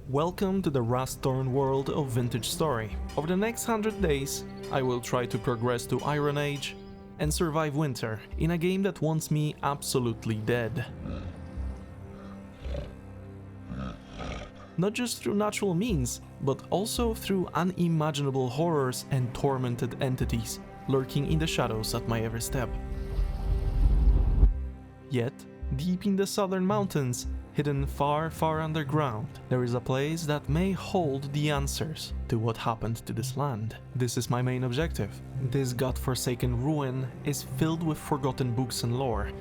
Welcome to the rust-torn world of Vintage Story. Over the next 100 days, I will try to progress to Iron Age and survive winter in a game that wants me absolutely dead. Not just through natural means, but also through unimaginable horrors and tormented entities lurking in the shadows at my every step. Yet, deep in the southern mountains, hidden far, far underground, there is a place that may hold the answers to what happened to this land. This is my main objective. This godforsaken ruin is filled with forgotten books and lore,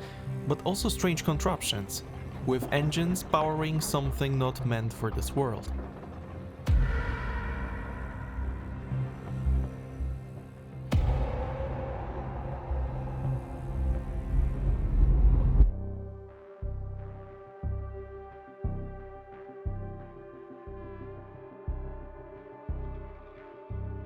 but also strange contraptions, with engines powering something not meant for this world.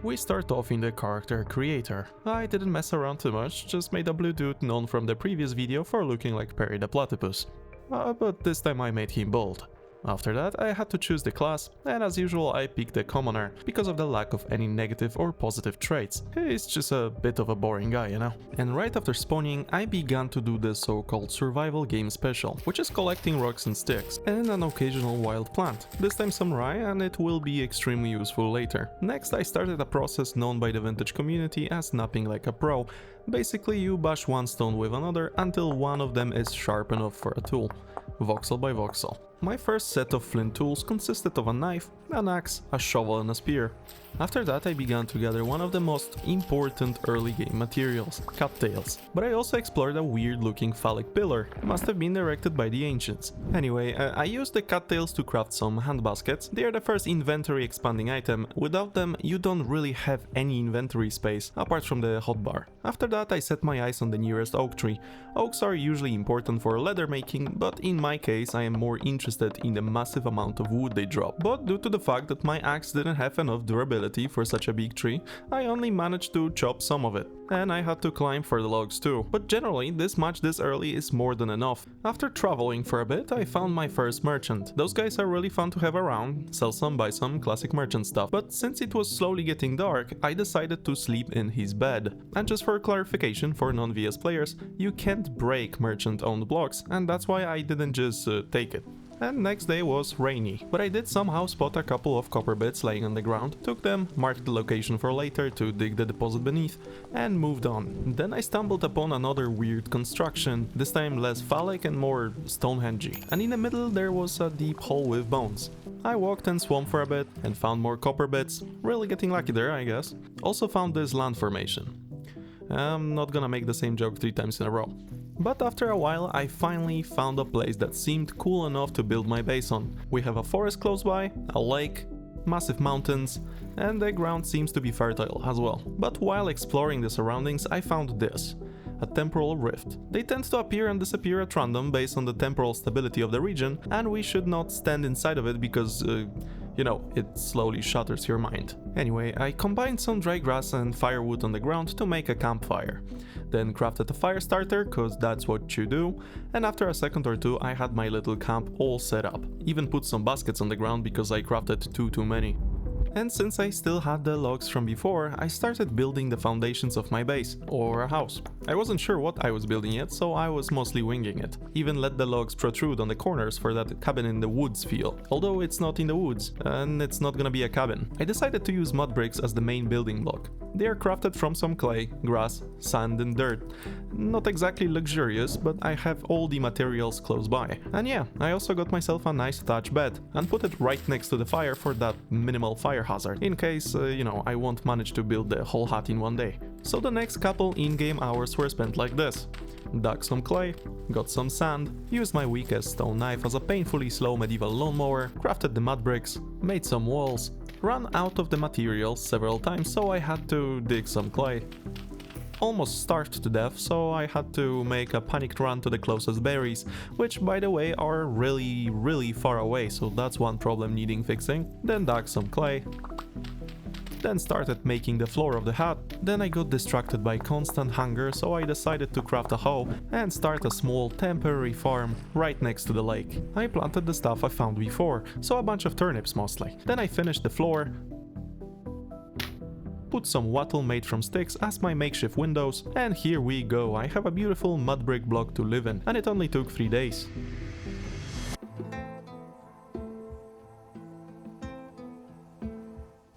We start off in the character creator. I didn't mess around too much, just made a blue dude known from the previous video for looking like Perry the Platypus. But this time I made him bold. After that I had to choose the class, and as usual I picked the commoner, because of the lack of any negative or positive traits. He's just a bit of a boring guy, you know. And right after spawning I began to do the so-called survival game special, which is collecting rocks and sticks, and an occasional wild plant, this time some rye, and it will be extremely useful later. Next I started a process known by the vintage community as snapping like a pro. Basically you bash one stone with another until one of them is sharp enough for a tool, voxel by voxel. My first set of flint tools consisted of a knife, an axe, a shovel and a spear. After that I began to gather one of the most important early game materials, cattails. But I also explored a weird looking phallic pillar, must have been directed by the ancients. Anyway, I used the cattails to craft some hand baskets. They are the first inventory expanding item. Without them you don't really have any inventory space, apart from the hotbar. After that I set my eyes on the nearest oak tree. Oaks are usually important for leather making, but in my case I am more interested in the massive amount of wood they drop. But due to the fact that my axe didn't have enough durability for such a big tree, I only managed to chop some of it. And I had to climb for the logs too. But generally, this much this early is more than enough. After traveling for a bit, I found my first merchant. Those guys are really fun to have around, sell some, buy some, classic merchant stuff. But since it was slowly getting dark, I decided to sleep in his bed. And just for clarification for non-VS players, you can't break merchant-owned blocks, and that's why I didn't just take it. And next day was rainy, but I did somehow spot a couple of copper bits laying on the ground, took them, marked the location for later to dig the deposit beneath, and moved on. Then I stumbled upon another weird construction, this time less phallic and more Stonehenge-y, and in the middle there was a deep hole with bones. I walked and swam for a bit, and found more copper bits, really getting lucky there I guess. Also found this land formation. I'm not gonna make the same joke 3 times in a row. But after a while I finally found a place that seemed cool enough to build my base on. We have a forest close by, a lake, massive mountains, and the ground seems to be fertile as well. But while exploring the surroundings I found this, a temporal rift. They tend to appear and disappear at random based on the temporal stability of the region, and we should not stand inside of it because, you know, it slowly shatters your mind. Anyway, I combined some dry grass and firewood on the ground to make a campfire. Then crafted a fire starter, cause that's what you do, and after a second or two I had my little camp all set up. Even put some baskets on the ground because I crafted too many. And since I still had the logs from before, I started building the foundations of my base, or a house. I wasn't sure what I was building yet, so I was mostly winging it. Even let the logs protrude on the corners for that cabin in the woods feel. Although it's not in the woods, and it's not gonna be a cabin. I decided to use mud bricks as the main building block. They are crafted from some clay, grass, sand and dirt. Not exactly luxurious, but I have all the materials close by. And yeah, I also got myself a nice thatch bed, and put it right next to the fire for that minimal fire hazard, in case, you know, I won't manage to build the whole hut in one day. So the next couple in-game hours were spent like this. Dug some clay, got some sand, used my weakest stone knife as a painfully slow medieval lawnmower, crafted the mud bricks, made some walls, ran out of the materials several times so I had to dig some clay. Almost starved to death, so I had to make a panicked run to the closest berries, which by the way are really far away, so that's one problem needing fixing. Then dug some clay, then started making the floor of the hut. Then I got distracted by constant hunger, so I decided to craft a hoe and start a small temporary farm right next to the lake. I planted the stuff I found before, so a bunch of turnips mostly. Then I finished the floor, put some wattle made from sticks as my makeshift windows, and here we go. I have a beautiful mud brick block to live in, and it only took 3 days.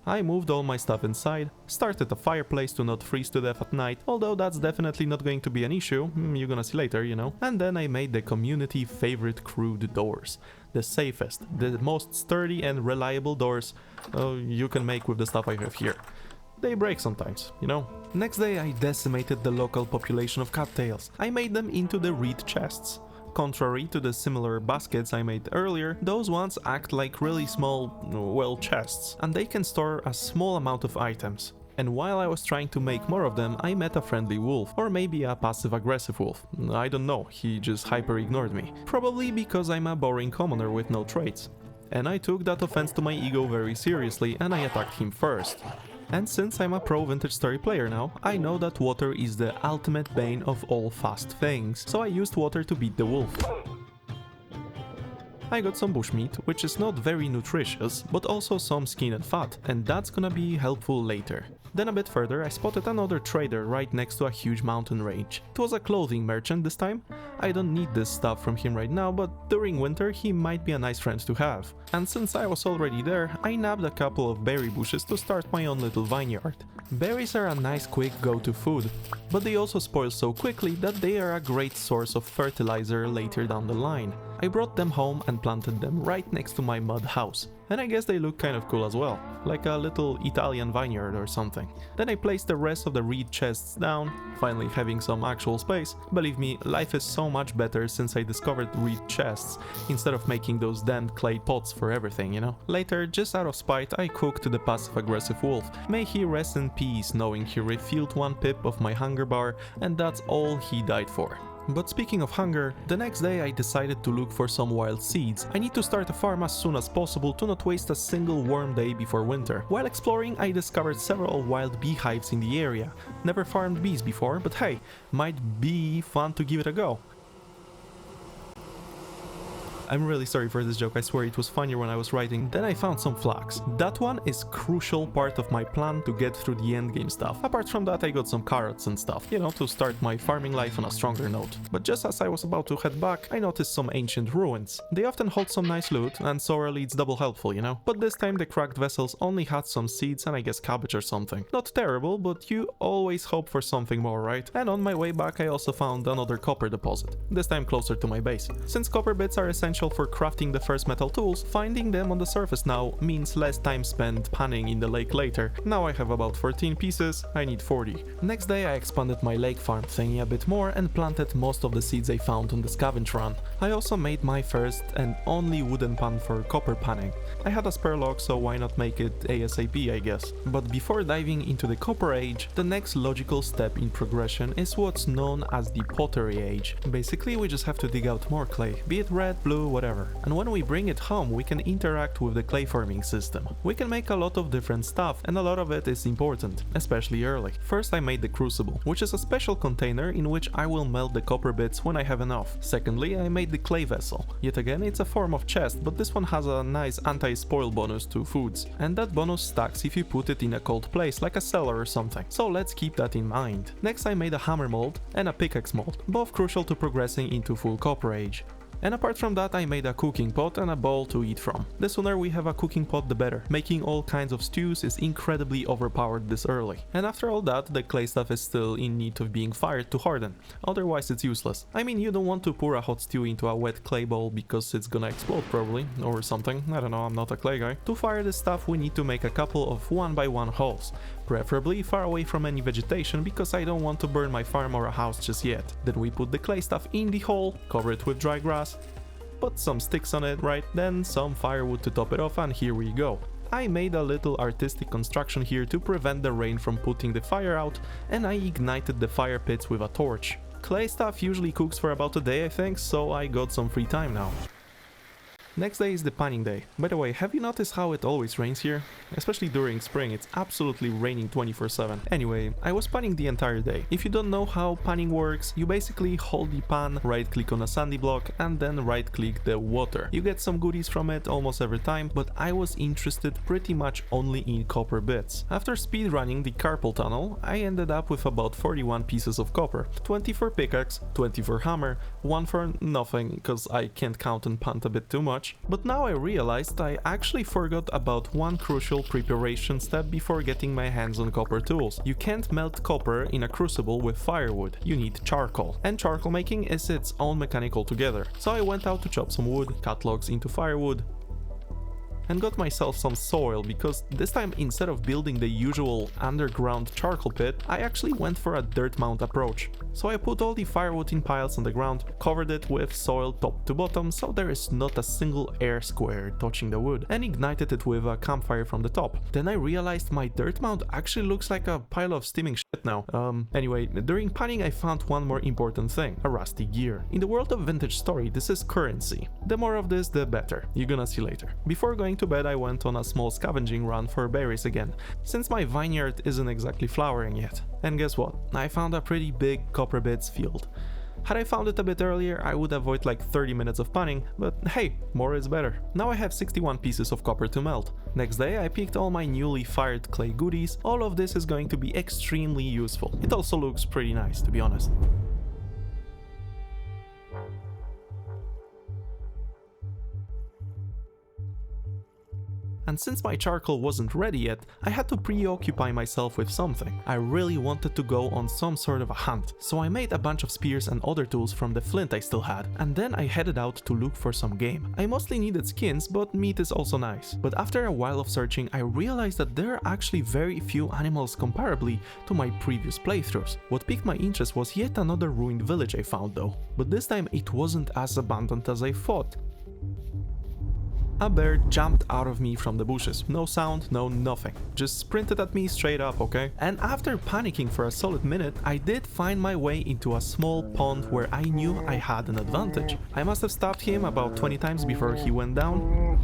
I moved all my stuff inside, started a fireplace to not freeze to death at night, although that's definitely not going to be an issue, you're gonna see later, you know. And then I made the community favorite crude doors. The safest, the most sturdy and reliable doors you can make with the stuff I have here. They break sometimes, you know. Next day I decimated the local population of cattails. I made them into the reed chests. Contrary to the similar baskets I made earlier, those ones act like really small, well, chests, and they can store a small amount of items. And while I was trying to make more of them, I met a friendly wolf, or maybe a passive-aggressive wolf. I don't know, he just hyper-ignored me. Probably because I'm a boring commoner with no traits. And I took that offense to my ego very seriously, and I attacked him first. And since I'm a pro vintage story player now, I know that water is the ultimate bane of all fast things, so I used water to beat the wolf. I got some bushmeat, which is not very nutritious, but also some skin and fat, and that's gonna be helpful later. Then a bit further I spotted another trader right next to a huge mountain range. It was a clothing merchant this time. I don't need this stuff from him right now, but during winter he might be a nice friend to have. And since I was already there, I nabbed a couple of berry bushes to start my own little vineyard. Berries are a nice quick go-to food, but they also spoil so quickly that they are a great source of fertilizer later down the line. I brought them home and planted them right next to my mud house. And I guess they look kind of cool as well, like a little Italian vineyard or something. Then I placed the rest of the reed chests down, finally having some actual space. Believe me, life is so much better since I discovered reed chests, instead of making those damned clay pots for everything, you know? Later, just out of spite, I cooked the passive-aggressive wolf. May he rest in peace, knowing he refilled 1 pip of my hunger bar, and that's all he died for. But speaking of hunger, the next day I decided to look for some wild seeds. I need to start a farm as soon as possible to not waste a single warm day before winter. While exploring, I discovered several wild beehives in the area. Never farmed bees before, but hey, might be fun to give it a go. I'm really sorry for this joke, I swear it was funnier when I was writing. Then I found some flax. That one is crucial part of my plan to get through the endgame stuff. Apart from that I got some carrots and stuff, you know, to start my farming life on a stronger note. But just as I was about to head back, I noticed some ancient ruins. They often hold some nice loot, and sorely it's double helpful, you know. But this time the cracked vessels only had some seeds and I guess cabbage or something. Not terrible, but you always hope for something more, right? And on my way back I also found another copper deposit, this time closer to my base. Since copper bits are essential for crafting the first metal tools, finding them on the surface now means less time spent panning in the lake later. Now I have about 14 pieces, I need 40. Next day I expanded my lake farm thingy a bit more and planted most of the seeds I found on the scavenge run. I also made my first and only wooden pan for copper panning. I had a spare log, so why not make it ASAP, I guess. But before diving into the copper age, the next logical step in progression is what's known as the pottery age. Basically we just have to dig out more clay, be it red, blue, whatever. And when we bring it home, we can interact with the clay forming system. We can make a lot of different stuff, and a lot of it is important, especially early. First I made the crucible, which is a special container in which I will melt the copper bits when I have enough. Secondly, I made the clay vessel. Yet again, it's a form of chest, but this one has a nice anti-spoil bonus to foods. And that bonus stacks if you put it in a cold place, like a cellar or something. So let's keep that in mind. Next I made a hammer mold and a pickaxe mold, both crucial to progressing into full copper age. And apart from that I made a cooking pot and a bowl to eat from. The sooner we have a cooking pot the better. Making all kinds of stews is incredibly overpowered this early. And after all that, the clay stuff is still in need of being fired to harden, otherwise it's useless. I mean, you don't want to pour a hot stew into a wet clay bowl because it's gonna explode probably, or something, I don't know, I'm not a clay guy. To fire this stuff we need to make a couple of 1x1 holes, preferably far away from any vegetation because I don't want to burn my farm or a house just yet. Then we put the clay stuff in the hole, cover it with dry grass, put some sticks on it, right, then some firewood to top it off, and here we go. I made a little artistic construction here to prevent the rain from putting the fire out, and I ignited the fire pits with a torch. Clay stuff usually cooks for about a day I think, so I got some free time now. Next day is the panning day. By the way, have you noticed how it always rains here? Especially during spring, it's absolutely raining 24/7. Anyway, I was panning the entire day. If you don't know how panning works, you basically hold the pan, right click on a sandy block and then right click the water. You get some goodies from it almost every time, but I was interested pretty much only in copper bits. After speedrunning the carpal tunnel, I ended up with about 41 pieces of copper. 20 for pickaxe, 20 for hammer, 1 for nothing, cause I can't count and punt a bit too much. But now I realized I actually forgot about one crucial preparation step before getting my hands on copper tools. You can't melt copper in a crucible with firewood, you need charcoal. And charcoal making is its own mechanic altogether. So I went out to chop some wood, cut logs into firewood, and got myself some soil, because this time instead of building the usual underground charcoal pit, I actually went for a dirt mound approach. So I put all the firewood in piles on the ground, covered it with soil top to bottom so there is not a single air square touching the wood, and ignited it with a campfire from the top. Then I realized my dirt mound actually looks like a pile of steaming shit now. Anyway, during panning I found one more important thing, a rusty gear. In the world of vintage story, this is currency. The more of this, the better. You're gonna see later. Before going to bed, I went on a small scavenging run for berries again, since my vineyard isn't exactly flowering yet. And guess what? I found a pretty big copper bits field. Had I found it a bit earlier, I would avoid like 30 minutes of panning, but hey, more is better. Now I have 61 pieces of copper to melt. Next day I picked all my newly fired clay goodies. All of this is going to be extremely useful. It also looks pretty nice, to be honest. And since my charcoal wasn't ready yet, I had to preoccupy myself with something. I really wanted to go on some sort of a hunt, so I made a bunch of spears and other tools from the flint I still had, and then I headed out to look for some game. I mostly needed skins, but meat is also nice. But after a while of searching, I realized that there are actually very few animals comparably to my previous playthroughs. What piqued my interest was yet another ruined village I found though, but this time it wasn't as abundant as I thought. A bear jumped out of me from the bushes. No sound, no nothing. Just sprinted at me straight up, okay? And after panicking for a solid minute, I did find my way into a small pond where I knew I had an advantage. I must have stabbed him about 20 times before he went down.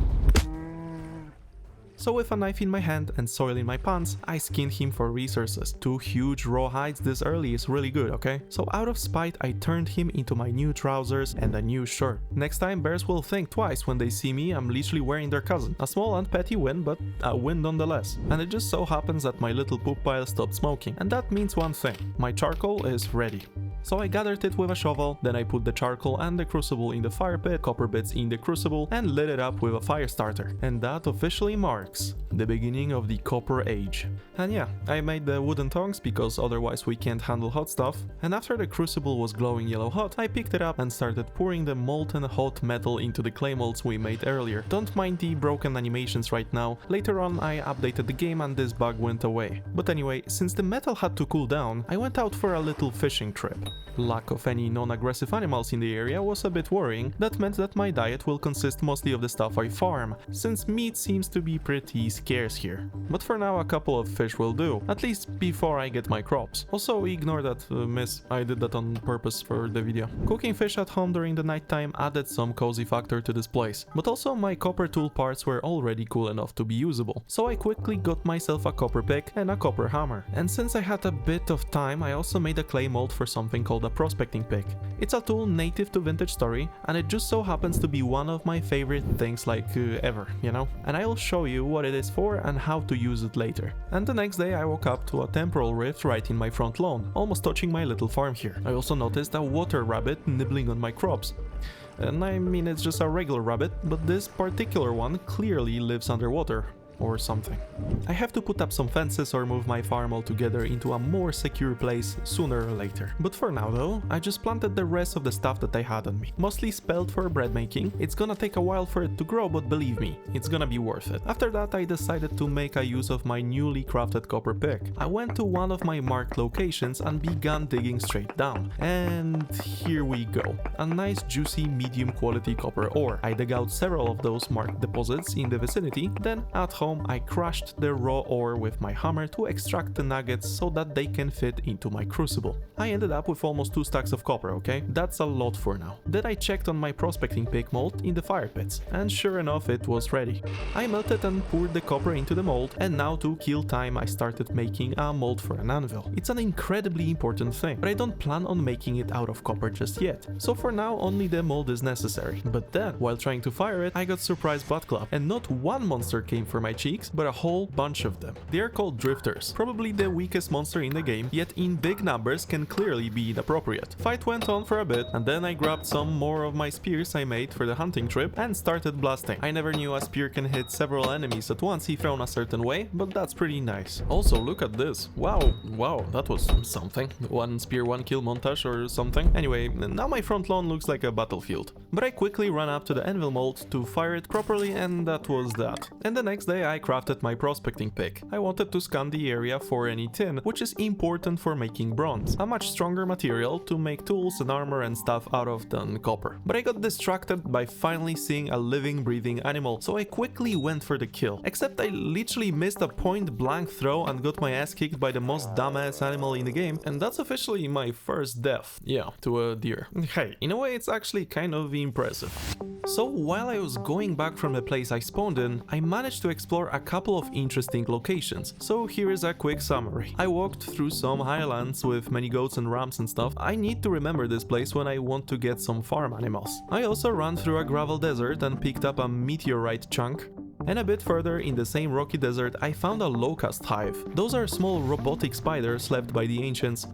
So with a knife in my hand and soil in my pants, I skinned him for resources. 2 huge raw hides this early is really good, okay? So out of spite, I turned him into my new trousers and a new shirt. Next time, bears will think twice when they see me. I'm literally wearing their cousin. A small and petty win, but a win nonetheless. And it just so happens that my little poop pile stopped smoking. And that means one thing, my charcoal is ready. So I gathered it with a shovel, then I put the charcoal and the crucible in the fire pit, copper bits in the crucible, and lit it up with a fire starter. And that officially marks the beginning of the Copper Age. And yeah, I made the wooden tongs because otherwise we can't handle hot stuff. And after the crucible was glowing yellow hot, I picked it up and started pouring the molten hot metal into the clay molds we made earlier. Don't mind the broken animations right now. Later on I updated the game and this bug went away. But anyway, since the metal had to cool down, I went out for a little fishing trip. Lack of any non-aggressive animals in the area was a bit worrying. That meant that my diet will consist mostly of the stuff I farm, since meat seems to be pretty scarce here. But for now a couple of fish will do, at least before I get my crops. Also ignore that miss, I did that on purpose for the video. Cooking fish at home during the nighttime added some cozy factor to this place, but also my copper tool parts were already cool enough to be usable. So I quickly got myself a copper pick and a copper hammer. And since I had a bit of time, I also made a clay mold for something called a prospecting pick. It's a tool native to vintage story, and it just so happens to be one of my favorite things ever, you know? And I'll show you what it is for and how to use it later. And the next day I woke up to a temporal rift right in my front lawn, almost touching my little farm here. I also noticed a water rabbit nibbling on my crops. And I mean, it's just a regular rabbit, but this particular one clearly lives underwater. Or something. I have to put up some fences or move my farm altogether into a more secure place sooner or later. But for now though, I just planted the rest of the stuff that I had on me. Mostly spelled for bread making. It's gonna take a while for it to grow, but believe me, it's gonna be worth it. After that I decided to make a use of my newly crafted copper pick. I went to one of my marked locations and began digging straight down. And here we go. A nice juicy medium quality copper ore. I dug out several of those marked deposits in the vicinity, then at home home, I crushed the raw ore with my hammer to extract the nuggets so that they can fit into my crucible. I ended up with almost 2 stacks of copper, okay? That's a lot for now. Then I checked on my prospecting pick mold in the fire pits, and sure enough it was ready. I melted and poured the copper into the mold, and now to kill time I started making a mold for an anvil. It's an incredibly important thing, but I don't plan on making it out of copper just yet, so for now only the mold is necessary. But then, while trying to fire it, I got surprised butt club, and not one monster came for my cheeks, but a whole bunch of them. They are called drifters, probably the weakest monster in the game, yet in big numbers can clearly be inappropriate. Fight went on for a bit, and then I grabbed some more of my spears I made for the hunting trip and started blasting. I never knew a spear can hit several enemies at once if thrown a certain way, but that's pretty nice. Also, look at this. Wow, that was something. 1 spear, 1 kill montage or something. Anyway, now my front lawn looks like a battlefield. But I quickly ran up to the anvil mold to fire it properly, and that was that. And the next day I crafted my prospecting pick. I wanted to scan the area for any tin, which is important for making bronze, a much stronger material to make tools and armor and stuff out of than copper. But I got distracted by finally seeing a living, breathing animal, so I quickly went for the kill. Except I literally missed a point blank throw and got my ass kicked by the most dumbass animal in the game, and that's officially my first death. Yeah, to a deer. Hey, in a way it's actually kind of impressive. So while I was going back from the place I spawned in, I managed to explore a couple of interesting locations. So here is a quick summary. I walked through some highlands with many goats and rams and stuff. I need to remember this place when I want to get some farm animals. I also ran through a gravel desert and picked up a meteorite chunk. And a bit further in the same rocky desert I found a locust hive. Those are small robotic spiders left by the ancients.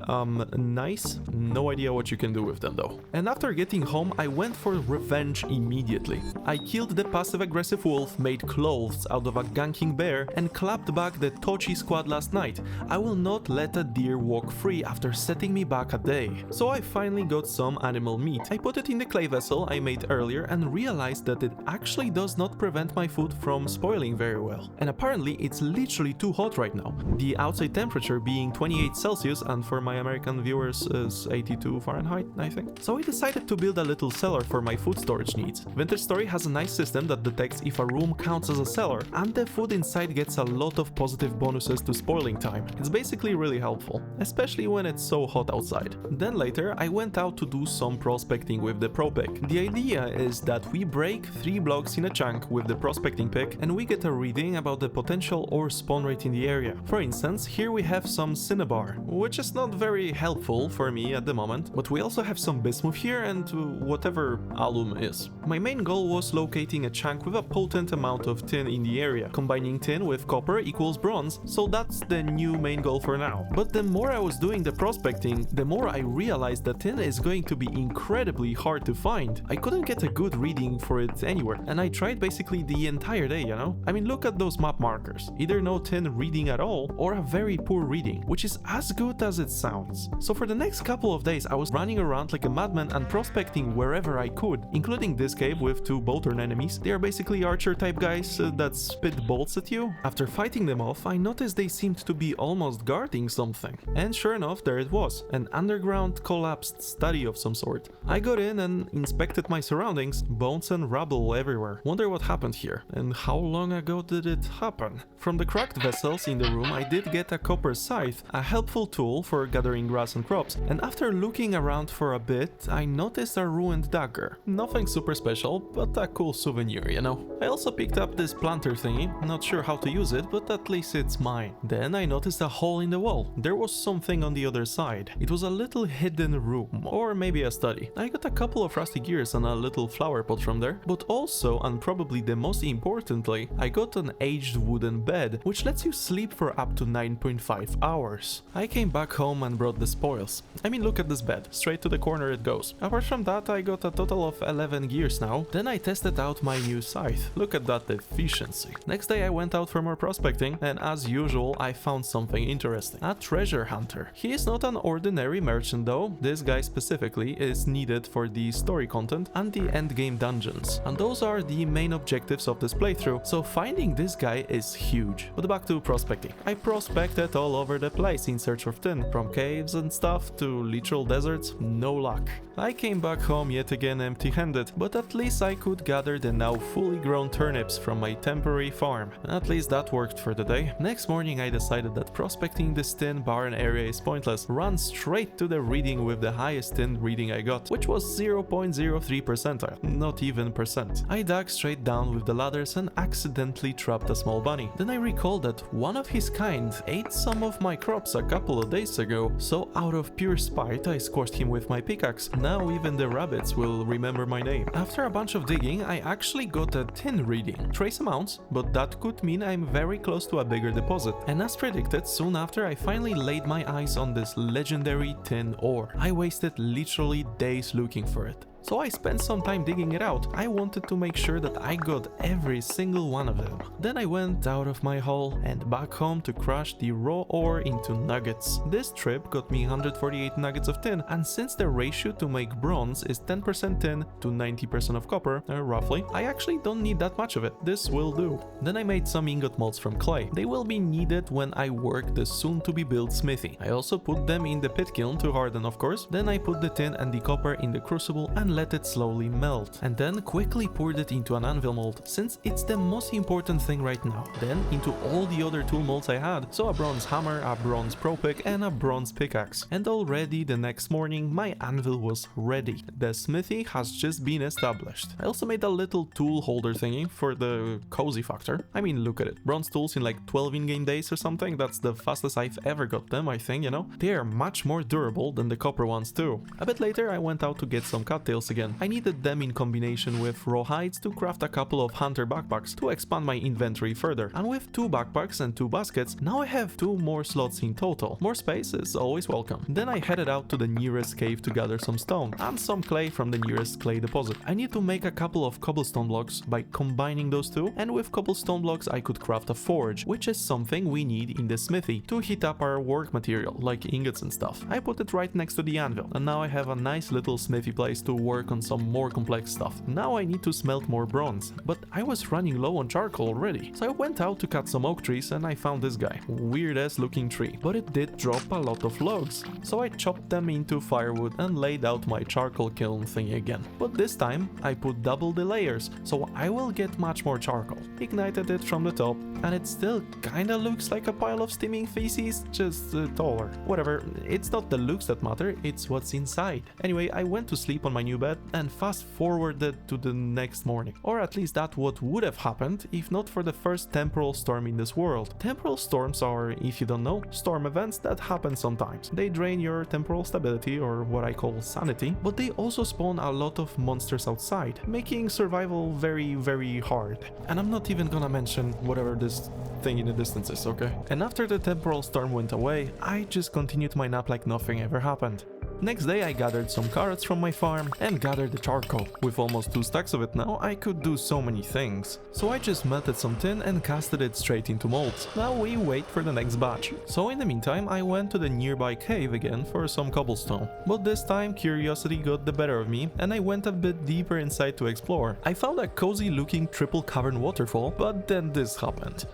Nice? No idea what you can do with them though. And after getting home I went for revenge immediately. I killed the passive-aggressive wolf, made clothes out of a ganking bear, and clapped back the Tochi squad last night. I will not let a deer walk free after setting me back a day. So I finally got some animal meat. I put it in the clay vessel I made earlier and realized that it actually does not prevent my food from spoiling very well. And apparently it's literally too hot right now, the outside temperature being 28 Celsius and for my American viewers is 82 Fahrenheit, I think. So I decided to build a little cellar for my food storage needs. Vintage Story has a nice system that detects if a room counts as a cellar, and the food inside gets a lot of positive bonuses to spoiling time. It's basically really helpful, especially when it's so hot outside. Then later I went out to do some prospecting with the Pro Pick. The idea is that we break 3 blocks in a chunk with the prospecting pick and we get a reading about the potential ore spawn rate in the area. For instance, here we have some cinnabar, which is not very helpful for me at the moment, but we also have some bismuth here and whatever alum is. My main goal was locating a chunk with a potent amount of tin in the area. Combining tin with copper equals bronze, so that's the new main goal for now. But the more I was doing the prospecting, the more I realized that tin is going to be incredibly hard to find. I couldn't get a good reading for it anywhere, and I tried basically the entire day, you know? I mean, look at those map markers. Either no tin reading at all, or a very poor reading, which is as good as it sounds. So for the next couple of days, I was running around like a madman and prospecting wherever I could, including this cave with 2 boltern enemies. They are basically archer type guys that spit bolts at you. After fighting them off, I noticed they seemed to be almost guarding something. And sure enough, there it was, an underground collapsed study of some sort. I got in and inspected my surroundings, bones and rubble everywhere. Wonder what happened here, and how long ago did it happen? From the cracked vessels in the room I did get a copper scythe, a helpful tool for gathering grass and crops, and after looking around for a bit I noticed a ruined dagger. Nothing super special, but a cool souvenir, you know. I also picked up this planter thingy, not sure how to use it, but at least it's mine. Then I noticed a hole in the wall. There was something on the other side. It was a little hidden room, or maybe a study. I got a couple of rusty gears and a little flower pot from there, but also, and probably the most importantly, I got an aged wooden bed, which lets you sleep for up to 9.5 hours. I came back home and brought the spoils. I mean, look at this bed, straight to the corner it goes. Apart from that, I got a total of 11 gears now. Then I tested out my new scythe. Look at that efficiency. Next day I went out for more prospecting, and as usual I found something interesting. A treasure hunter. He is not an ordinary merchant though. This guy specifically is needed for the story content and the endgame dungeons. And those are the main objectives of this playthrough. through, so finding this guy is huge. But back to prospecting. I prospected all over the place in search of tin, from caves and stuff to literal deserts, no luck. I came back home yet again empty-handed, but at least I could gather the now fully grown turnips from my temporary farm. At least that worked for the day. Next morning I decided that prospecting this tin barren area is pointless. Run straight to the reading with the highest tin reading I got, which was 0.03 percentile, not even percent. I dug straight down with the ladders and accidentally trapped a small bunny. Then I recalled that one of his kind ate some of my crops a couple of days ago, so out of pure spite I squashed him with my pickaxe. Now even the rabbits will remember my name. After a bunch of digging, I actually got a tin reading. Trace amounts, but that could mean I'm very close to a bigger deposit. And as predicted, soon after I finally laid my eyes on this legendary tin ore. I wasted literally days looking for it. So I spent some time digging it out. I wanted to make sure that I got every single one of them. Then I went out of my hole and back home to crush the raw ore into nuggets. This trip got me 148 nuggets of tin, and since the ratio to make bronze is 10% tin to 90% of copper, roughly, I actually don't need that much of it. This will do. Then I made some ingot molds from clay. They will be needed when I work the soon-to-be-built smithy. I also put them in the pit kiln to harden, of course. Then I put the tin and the copper in the crucible and let it slowly melt, and then quickly poured it into an anvil mold, since it's the most important thing right now. Then into all the other tool molds I had, so a bronze hammer, a bronze pro pick and a bronze pickaxe. And already the next morning my anvil was ready. The smithy has just been established. I also made a little tool holder thingy for the cozy factor. I mean, look at it. Bronze tools in like 12 in-game days or something. That's the fastest I've ever got them, I think, you know. They are much more durable than the copper ones too. A bit later I went out to get some cattails again. I needed them in combination with raw hides to craft a couple of hunter backpacks to expand my inventory further. And with 2 backpacks and 2 baskets, now I have 2 more slots in total. More space is always welcome. Then I headed out to the nearest cave to gather some stone and some clay from the nearest clay deposit. I need to make a couple of cobblestone blocks by combining those two, and with cobblestone blocks I could craft a forge, which is something we need in the smithy to heat up our work material, like ingots and stuff. I put it right next to the anvil, and now I have a nice little smithy place to work on some more complex stuff. Now I need to smelt more bronze, but I was running low on charcoal already. So I went out to cut some oak trees and I found this guy. Weird ass looking tree, but it did drop a lot of logs. So I chopped them into firewood and laid out my charcoal kiln thingy again. But this time I put double the layers, so I will get much more charcoal. Ignited it from the top, and it still kinda looks like a pile of steaming feces, just taller. Whatever, it's not the looks that matter, it's what's inside. Anyway, I went to sleep on my new bed and fast forwarded to the next morning. Or at least that's what would have happened if not for the first temporal storm in this world. Temporal storms are, if you don't know, storm events that happen sometimes. They drain your temporal stability, or what I call sanity, but they also spawn a lot of monsters outside, making survival very, very hard. And I'm not even gonna mention whatever this thing in the distance is, okay? And after the temporal storm went away, I just continued my nap like nothing ever happened. Next day I gathered some carrots from my farm and gathered the charcoal. With almost 2 stacks of it now, I could do so many things. So I just melted some tin and casted it straight into molds. Now we wait for the next batch. So in the meantime I went to the nearby cave again for some cobblestone. But this time curiosity got the better of me and I went a bit deeper inside to explore. I found a cozy looking triple cavern waterfall, but then this happened.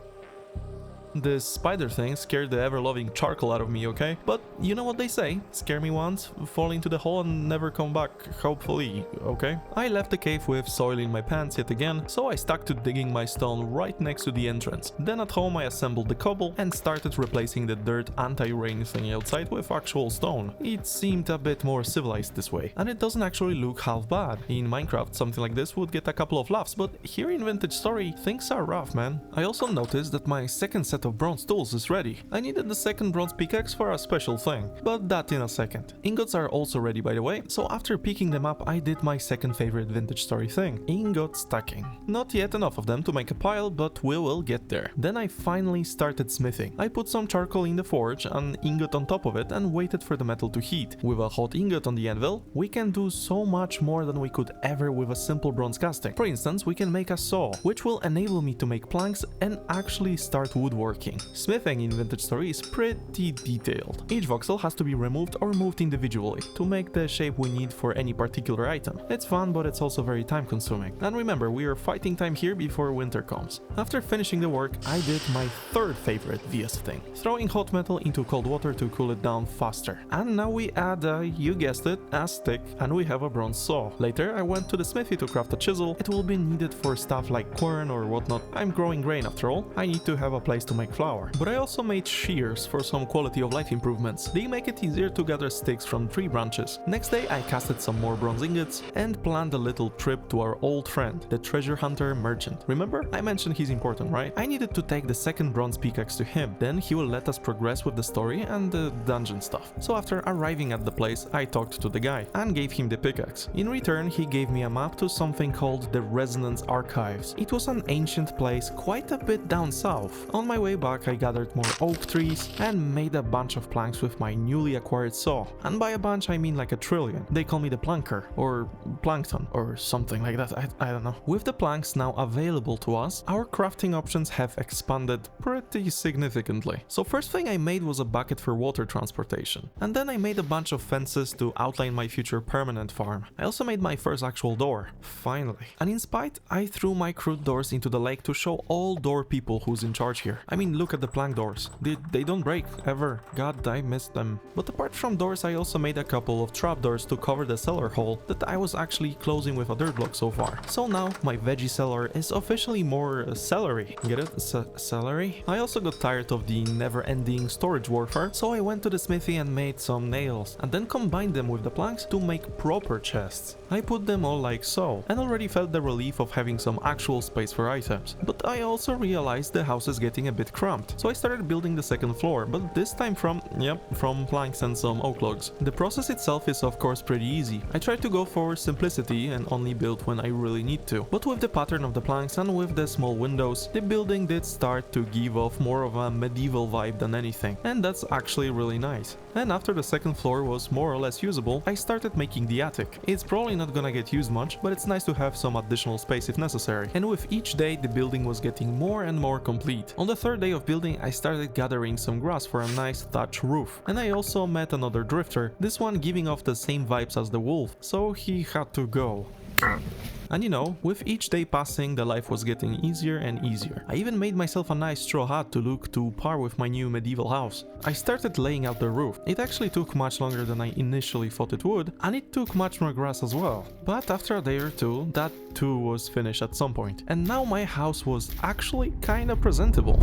This spider thing scared the ever-loving charcoal out of me, okay? But you know what they say, scare me once, fall into the hole and never come back, hopefully, okay? I left the cave with soil in my pants yet again, so I stuck to digging my stone right next to the entrance. Then at home I assembled the cobble and started replacing the dirt anti-rain thing outside with actual stone. It seemed a bit more civilized this way, and it doesn't actually look half bad. In Minecraft something like this would get a couple of laughs, but here in Vintage Story things are rough, man. I also noticed that my second set of bronze tools is ready. I needed the second bronze pickaxe for a special thing, but that in a second. Ingots are also ready, by the way, so after picking them up I did my second favorite Vintage Story thing, ingot stacking. Not yet enough of them to make a pile, but we will get there. Then I finally started smithing. I put some charcoal in the forge, an ingot on top of it, and waited for the metal to heat. With a hot ingot on the anvil, we can do so much more than we could ever with a simple bronze casting. For instance, we can make a saw, which will enable me to make planks and actually start woodworking. woodworking. Smithing in Vintage Story is pretty detailed. Each voxel has to be removed or moved individually to make the shape we need for any particular item. It's fun, but it's also very time consuming. And remember, we are fighting time here before winter comes. After finishing the work, I did my third favorite VS thing, throwing hot metal into cold water to cool it down faster. And now we add, you guessed it, a stick, and we have a bronze saw. Later, I went to the smithy to craft a chisel. It will be needed for stuff like corn or whatnot. I'm growing grain after all. I need to have a place to make flour. But I also made shears for some quality of life improvements. They make it easier to gather sticks from tree branches. Next day, I casted some more bronze ingots and planned a little trip to our old friend, the treasure hunter merchant. Remember? I mentioned he's important, right? I needed to take the second bronze pickaxe to him. Then he will let us progress with the story and the dungeon stuff. So after arriving at the place, I talked to the guy and gave him the pickaxe. In return, he gave me a map to something called the Resonance Archives. It was an ancient place quite a bit down south. On my way back, I gathered more oak trees and made a bunch of planks with my newly acquired saw. And by a bunch, I mean like a trillion. They call me the planker, or plankton, or something like that, I don't know. With the planks now available to us, our crafting options have expanded pretty significantly. So first thing I made was a bucket for water transportation. And then I made a bunch of fences to outline my future permanent farm. I also made my first actual door. Finally. And in spite, I threw my crude doors into the lake to show all door people who's in charge here. I mean, look at the plank doors. They don't break, ever. God, I missed them. But apart from doors, I also made a couple of trapdoors to cover the cellar hole that I was actually closing with a dirt block so far. So now, my veggie cellar is officially more celery. Get it? Celery? I also got tired of the never-ending storage warfare, so I went to the smithy and made some nails, and then combined them with the planks to make proper chests. I put them all like so, and already felt the relief of having some actual space for items. But I also realized the house is getting a bit cramped, so I started building the second floor, but this time from planks and some oak logs. The process itself is of course pretty easy. I tried to go for simplicity and only build when I really need to. But with the pattern of the planks and with the small windows, the building did start to give off more of a medieval vibe than anything, and that's actually really nice. And after the second floor was more or less usable, I started making the attic. It's probably not gonna get used much, but it's nice to have some additional space if necessary. And with each day, the building was getting more and more complete. On the third day of building, I started gathering some grass for a nice thatch roof. And I also met another drifter, this one giving off the same vibes as the wolf, so he had to go. And you know, with each day passing, the life was getting easier and easier. I even made myself a nice straw hat to look to par with my new medieval house. I started laying out the roof. It actually took much longer than I initially thought it would, and it took much more grass as well. But after a day or two, that too was finished at some point. And now my house was actually kinda presentable.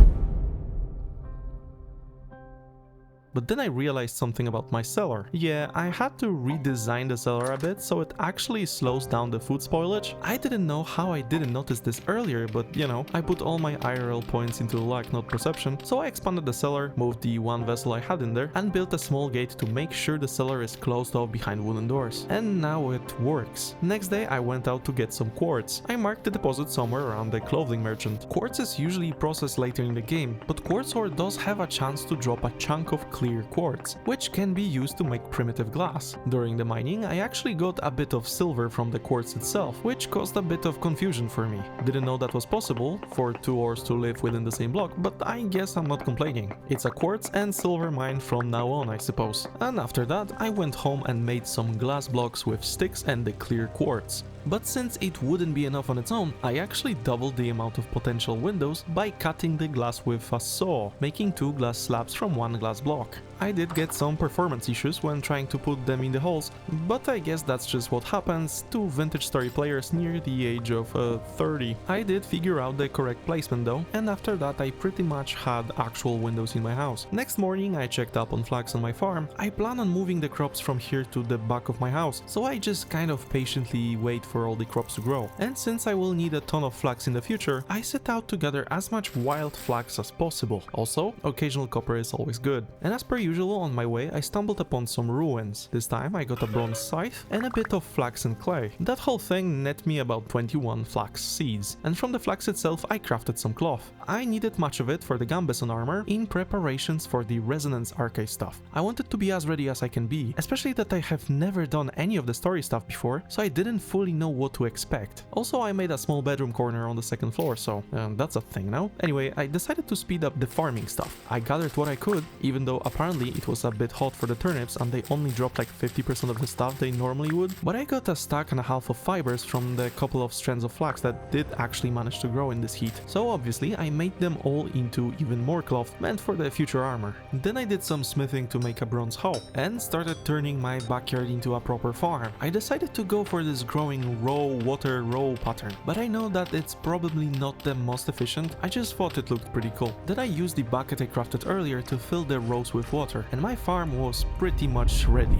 But then I realized something about my cellar. Yeah, I had to redesign the cellar a bit so it actually slows down the food spoilage. I didn't know how I didn't notice this earlier, but you know, I put all my IRL points into luck, not perception. So I expanded the cellar, moved the one vessel I had in there, and built a small gate to make sure the cellar is closed off behind wooden doors. And now it works. Next day I went out to get some quartz. I marked the deposit somewhere around the clothing merchant. Quartz is usually processed later in the game, but quartz ore does have a chance to drop a chunk of clear quartz, which can be used to make primitive glass. During the mining, I actually got a bit of silver from the quartz itself, which caused a bit of confusion for me. Didn't know that was possible for two ores to live within the same block, but I guess I'm not complaining. It's a quartz and silver mine from now on, I suppose. And after that, I went home and made some glass blocks with sticks and the clear quartz. But since it wouldn't be enough on its own, I actually doubled the amount of potential windows by cutting the glass with a saw, making 2 glass slabs from 1 glass block. I did get some performance issues when trying to put them in the holes, but I guess that's just what happens to Vintage Story players near the age of 30. I did figure out the correct placement though, and after that I pretty much had actual windows in my house. Next morning I checked up on flax on my farm. I plan on moving the crops from here to the back of my house, so I just kind of patiently wait for all the crops to grow. And since I will need a ton of flax in the future, I set out to gather as much wild flax as possible. Also, occasional copper is always good. And as per usual, on my way I stumbled upon some ruins. This time I got a bronze scythe and a bit of flax and clay. That whole thing net me about 21 flax seeds, and from the flax itself I crafted some cloth. I needed much of it for the gambeson armor in preparations for the resonance archive stuff. I wanted to be as ready as I can be, especially that I have never done any of the story stuff before, so I didn't fully know what to expect. Also, I made a small bedroom corner on the second floor, so that's a thing now. Anyway, I decided to speed up the farming stuff. I gathered what I could, even though apparently it was a bit hot for the turnips and they only dropped like 50% of the stuff they normally would, but I got a stack and a half of fibers from the couple of strands of flax that did actually manage to grow in this heat. So obviously I made them all into even more cloth meant for the future armor. Then I did some smithing to make a bronze hoe and started turning my backyard into a proper farm. I decided to go for this growing raw water row pattern, but I know that it's probably not the most efficient. I just thought it looked pretty cool. Then I used the bucket I crafted earlier to fill the rows with water, and my farm was pretty much ready.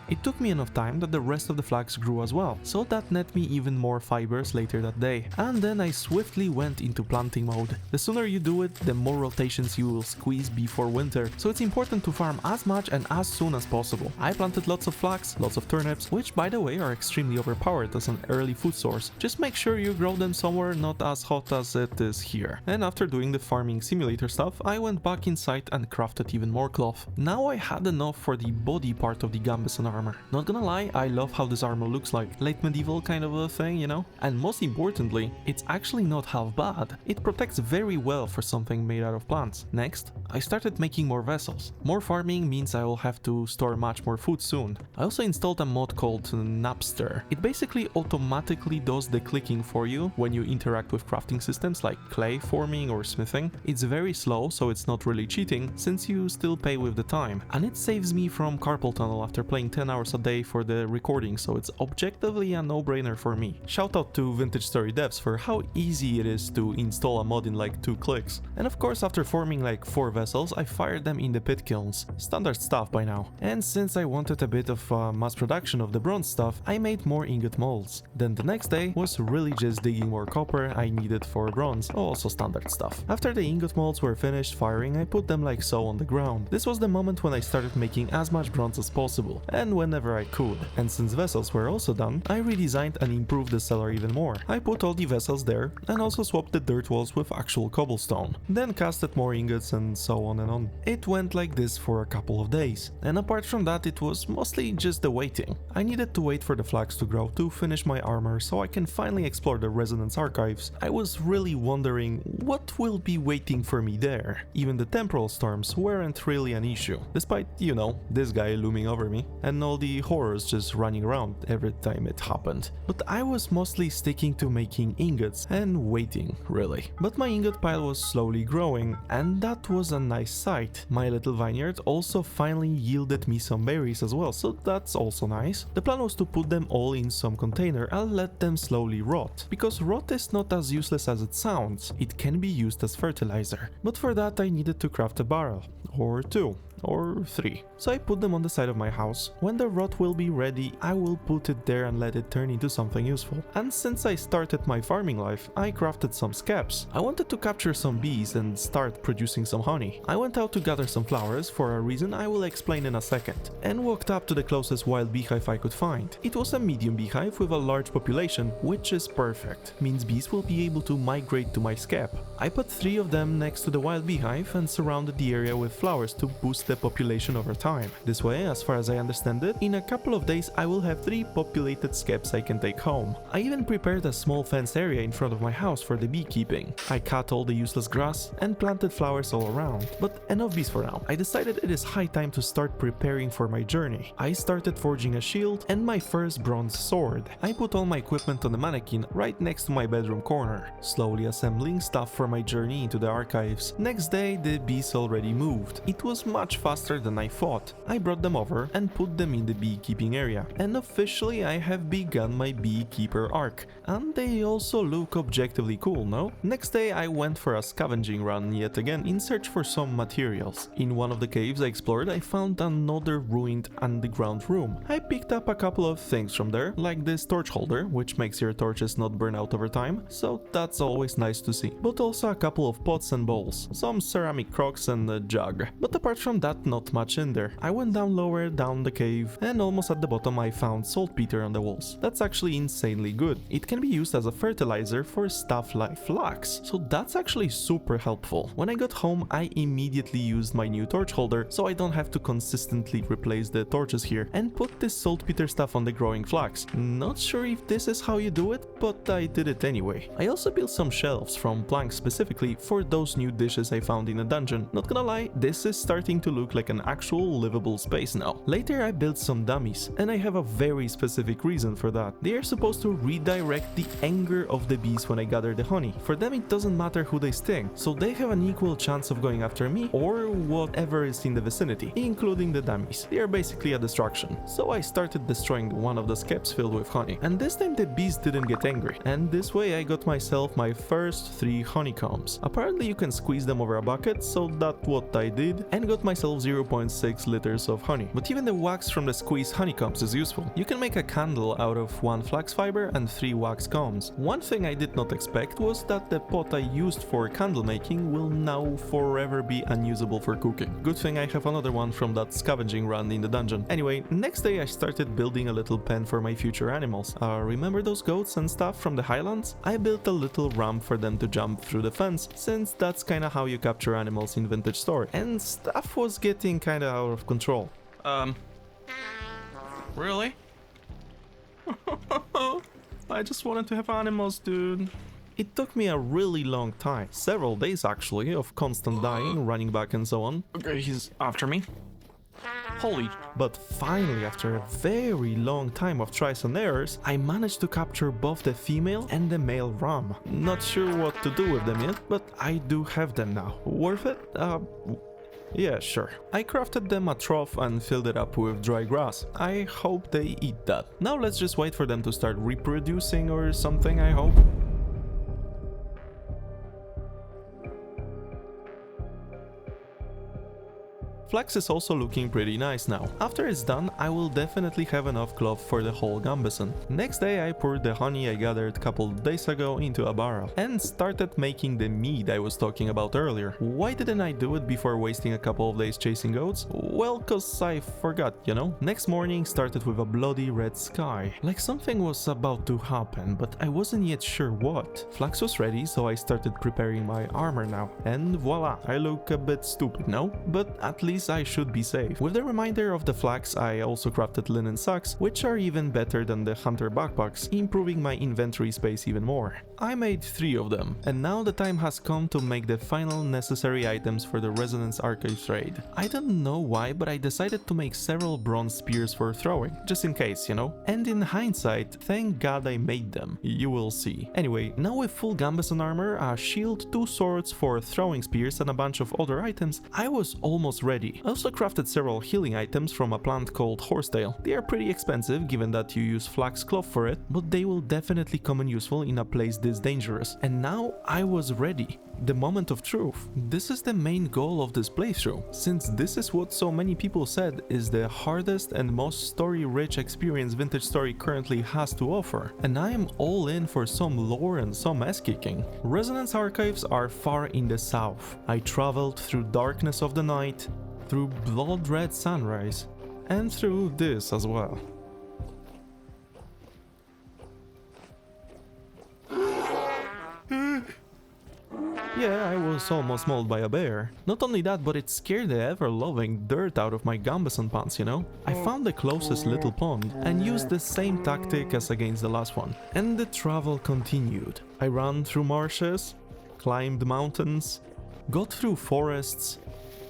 It took me enough time that the rest of the flax grew as well, so that net me even more fibers later that day. And then I swiftly went into planting mode. The sooner you do it, the more rotations you will squeeze before winter, so it's important to farm as much and as soon as possible. I planted lots of flax, lots of turnips, which by the way are extremely overpowered as an early food source. Just make sure you grow them somewhere not as hot as it is here. And after doing the farming simulator stuff, I went back inside and crafted even more cloth. Now I had enough for the body part of the gambeson armor. Not gonna lie, I love how this armor looks like, late medieval kind of a thing, you know? And most importantly, it's actually not half bad. It protects very well for something made out of plants. Next, I started making more vessels. More farming means I will have to store much more food soon. I also installed a mod called Knapster. It basically automatically does the clicking for you when you interact with crafting systems like clay forming or smithing. It's very slow, so it's not really cheating, since you still pay with the time. And it saves me from carpal tunnel after playing 10 hours a day for the recording, so it's objectively a no-brainer for me. Shout out to Vintage Story devs for how easy it is to install a mod in like 2 clicks. And of course, after forming like 4 vessels, I fired them in the pit kilns. Standard stuff by now. And since I wanted a bit of mass production of the bronze stuff, I made more ingot molds. Then the next day was really just digging more copper I needed for bronze, also standard stuff. After the ingot molds were finished firing, I put them like so on the ground. This was the moment when I started making as much bronze as possible, and whenever I could. And since vessels were also done, I redesigned and improved the cellar even more. I put all the vessels there and also swapped the dirt walls with actual cobblestone. Then casted more ingots and so on and on. It went like this for a couple of days. And apart from that, it was mostly just the waiting. I needed to wait for the flax to grow to finish my armor so I can finally explore the resonance archives. I was really wondering what will be waiting for me there. Even the temporal storms weren't really an issue, despite, you know, this guy looming over me and all the horrors just running around every time it happened. But I was mostly sticking to making ingots and waiting, really. But my ingot pile was slowly growing, and that was a nice sight. My little vineyard also finally yielded me some berries as well, so that's also nice. The plan was to put them all in some container and let them slowly rot, because rot is not as useless as it sounds. It can be used as fertilizer. But for that I needed to craft a barrel, or 2. Or 3. So I put them on the side of my house. When the rot will be ready, I will put it there and let it turn into something useful. And since I started my farming life, I crafted some scabs. I wanted to capture some bees and start producing some honey. I went out to gather some flowers for a reason I will explain in a second, and walked up to the closest wild beehive I could find. It was a medium beehive with a large population, which is perfect. Means bees will be able to migrate to my scab. I put 3 of them next to the wild beehive and surrounded the area with flowers to boost the population over time. This way, as far as I understand it, in a couple of days I will have 3 populated scabs I can take home. I even prepared a small fenced area in front of my house for the beekeeping. I cut all the useless grass and planted flowers all around. But enough bees for now. I decided it is high time to start preparing for my journey. I started forging a shield and my first bronze sword. I put all my equipment on the mannequin right next to my bedroom corner, slowly assembling stuff for my journey into the archives. Next day the bees already moved. It was much much faster than I thought. I brought them over and put them in the beekeeping area, and officially I have begun my beekeeper arc. And they also look objectively cool, no? Next day I went for a scavenging run yet again in search for some materials. In one of the caves I explored, I found another ruined underground room. I picked up a couple of things from there, like this torch holder, which makes your torches not burn out over time, so that's always nice to see. But also a couple of pots and bowls, some ceramic crocks and a jug. But apart from that, not much in there. I went down lower down the cave, and almost at the bottom I found saltpeter on the walls. That's actually insanely good. It can be used as a fertilizer for stuff like flax, so that's actually super helpful. When I got home, I immediately used my new torch holder, so I don't have to consistently replace the torches here, and put this saltpeter stuff on the growing flax. Not sure if this is how you do it, but I did it anyway. I also built some shelves from planks specifically for those new dishes I found in a dungeon. Not gonna lie, this is starting to look like an actual livable space now. Later I built some dummies, and I have a very specific reason for that. They are supposed to redirect the anger of the bees when I gather the honey. For them it doesn't matter who they sting, so they have an equal chance of going after me or whatever is in the vicinity, including the dummies. They are basically a distraction. So I started destroying one of the skeps filled with honey, and this time the bees didn't get angry, and this way I got myself my first 3 honeycombs. Apparently you can squeeze them over a bucket, so that's what I did, and got myself 0.6 liters of honey. But even the wax from the squeezed honeycombs is useful. You can make a candle out of 1 flax fiber and 3 wax combs. One thing I did not expect was that the pot I used for candle making will now forever be unusable for cooking. Good thing I have another one from that scavenging run in the dungeon. Anyway, next day I started building a little pen for my future animals. Remember those goats and stuff from the highlands? I built a little ramp for them to jump through the fence, since that's kinda how you capture animals in Vintage Story, and stuff was getting kinda out of control. Really? I just wanted to have animals, dude. It took me a really long time, several days actually, of constant dying, running back and so on. Okay, he's after me. Holy. But finally, after a very long time of tries and errors, I managed to capture both the female and the male ram. Not sure what to do with them yet, but I do have them now. Worth it? Yeah, sure. I crafted them a trough and filled it up with dry grass. I hope they eat that. Now let's just wait for them to start reproducing or something, I hope. Flax is also looking pretty nice now. After it's done, I will definitely have enough cloth for the whole gambeson. Next day I poured the honey I gathered a couple days ago into a barrel and started making the mead I was talking about earlier. Why didn't I do it before wasting a couple of days chasing goats? Well, cause I forgot, you know? Next morning started with a bloody red sky. Like something was about to happen, but I wasn't yet sure what. Flax was ready, so I started preparing my armor now. And voila, I look a bit stupid, no? But at least I should be safe. With the reminder of the flax, I also crafted linen sacks, which are even better than the hunter backpacks, improving my inventory space even more. I made 3 of them, and now the time has come to make the final necessary items for the Resonance Archives raid. I don't know why, but I decided to make several bronze spears for throwing, just in case, you know? And in hindsight, thank God I made them. You will see. Anyway, now with full gambeson armor, a shield, 2 swords for throwing spears, and a bunch of other items, I was almost ready. I also crafted several healing items from a plant called horsetail. They are pretty expensive given that you use flax cloth for it, but they will definitely come in useful in a place this dangerous. And now I was ready. The moment of truth. This is the main goal of this playthrough, since this is what so many people said is the hardest and most story-rich experience Vintage Story currently has to offer, and I am all in for some lore and some ass-kicking. Resonance Archives are far in the south. I traveled through darkness of the night, through blood-red sunrise, and through this as well. Yeah, I was almost mauled by a bear. Not only that, but it scared the ever-loving dirt out of my gambeson pants, you know? I found the closest little pond and used the same tactic as against the last one. And the travel continued. I ran through marshes, climbed mountains, got through forests,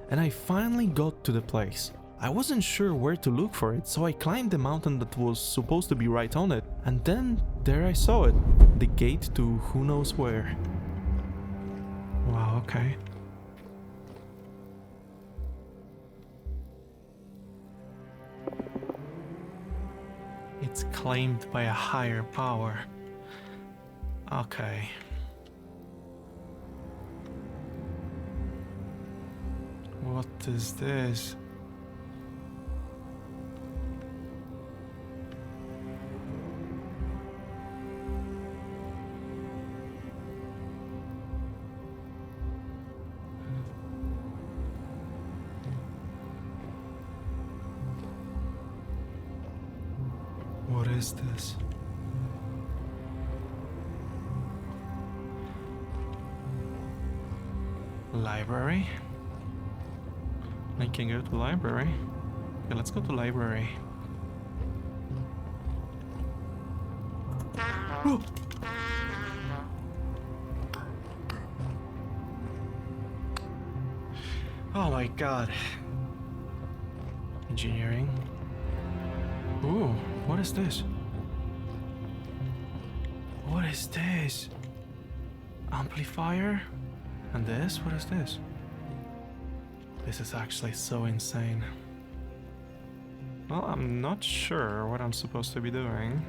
and I finally got to the place. I wasn't sure where to look for it, so I climbed the mountain that was supposed to be right on it, and then there I saw it, the gate to who knows where. Wow, okay. It's claimed by a higher power. Okay. What is this? What is this? Library? I can go to library. Okay, let's go to library. Oh! Oh my god. Engineering. Ooh, what is this? What is this? Amplifier? And this? What is this? This is actually so insane. Well, I'm not sure what I'm supposed to be doing.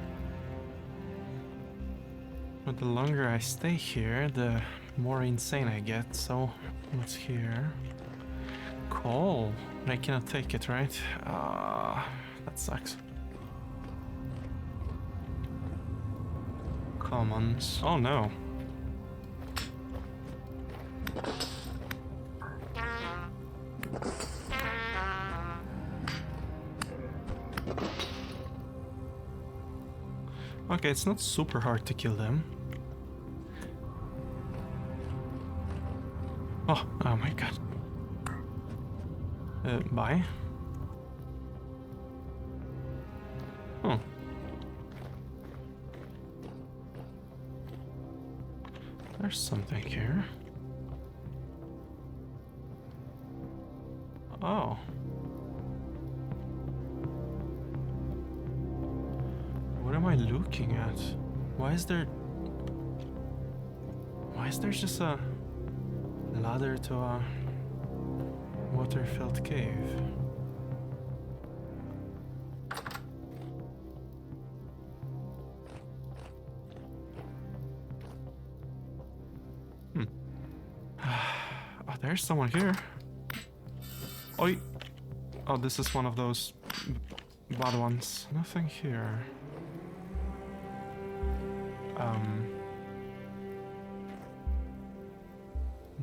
But the longer I stay here, the more insane I get. So, what's here? Coal. But I cannot take it, right? That sucks. Commons. Oh no. Okay, it's not super hard to kill them. Oh my god. Bye. Oh. There's something here. Oh. What am I looking at? Why is there just a ladder to a water-filled cave? Oh, there's someone here. Oi! Oh, this is one of those bad ones. Nothing here.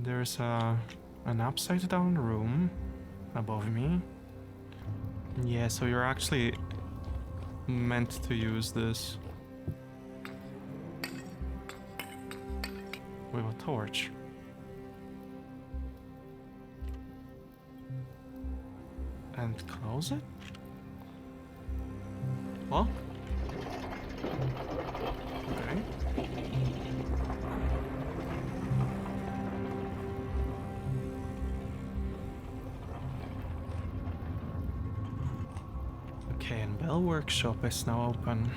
There's an upside down room above me. Yeah, so you're actually meant to use this with a torch. And close it? What? Okay. Okay, and Bell Workshop is now open.